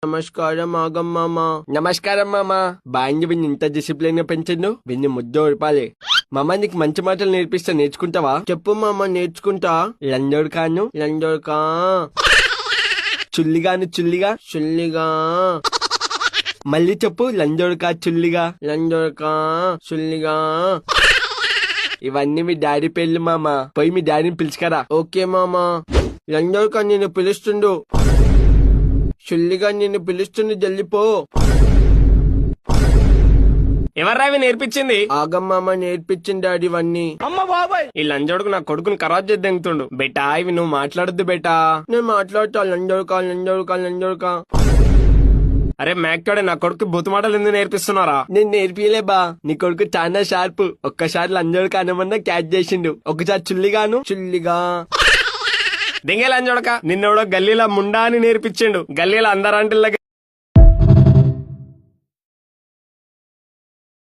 నమస్కారం ఆగం మామా. నమస్కారం మామా. బాగా విని ఇంత డిసిప్లిన్ గా పెంచిండు. విని ముద్దు ఉడపాలి. మామా నీకు మంచి మాటలు నేర్పిస్తా, నేర్చుకుంటావా? చెప్పు మామా, నేర్చుకుంటా. లండోడ్కాను లండోడ్కా, చుల్లిగాను చుల్లిగా చుల్లిగా. మళ్ళీ చెప్పు, లంజోడ్కా చుల్లిగా లంజోడ్కా చుల్లిగా. ఇవన్నీ మీ డాడీ పేర్లు మామా. పోయి మీ డాడీని పిలుచుకరా. ఓకే మామా. లంజోడ్కా నిన్ను పిలుస్తుండు, చుల్లిగా నిన్ను పిలుస్తుండు, జల్లిపో. ఎవర్రావి నేర్పించింది? ఆగమ్మ నేర్పించింది డాడీ ఇవన్నీ. అమ్మ బాబాయ్, ఈ లంజోడుకు నా కొడుకుని ఖరాబ్ చేద్దంగుతుండు. బేటా ఇవి నువ్వు మాట్లాడద్దు బేటా. నేను మాట్లాడతా. లంజోడ్కా లంజోడ్కా లంజోడ్కా. అరే మేక్టోడే, నా కొడుకు బూతు మాటలు ఎందుకు నేర్పిస్తున్నారా? నేను నేర్పియలే బా. నీ కొడుకు చాలా షార్ప్. ఒక్కసారి లంజోడ్కా అనమన్నా క్యాచ్ చేసిండు. ఒకసారి చుల్లిగాను చుల్లిగా. దింగే లంజోడక, నిన్నోడో గల్లీలో ముండా అని నేర్పించిండు. గల్లీలో అందరంటిల్లకి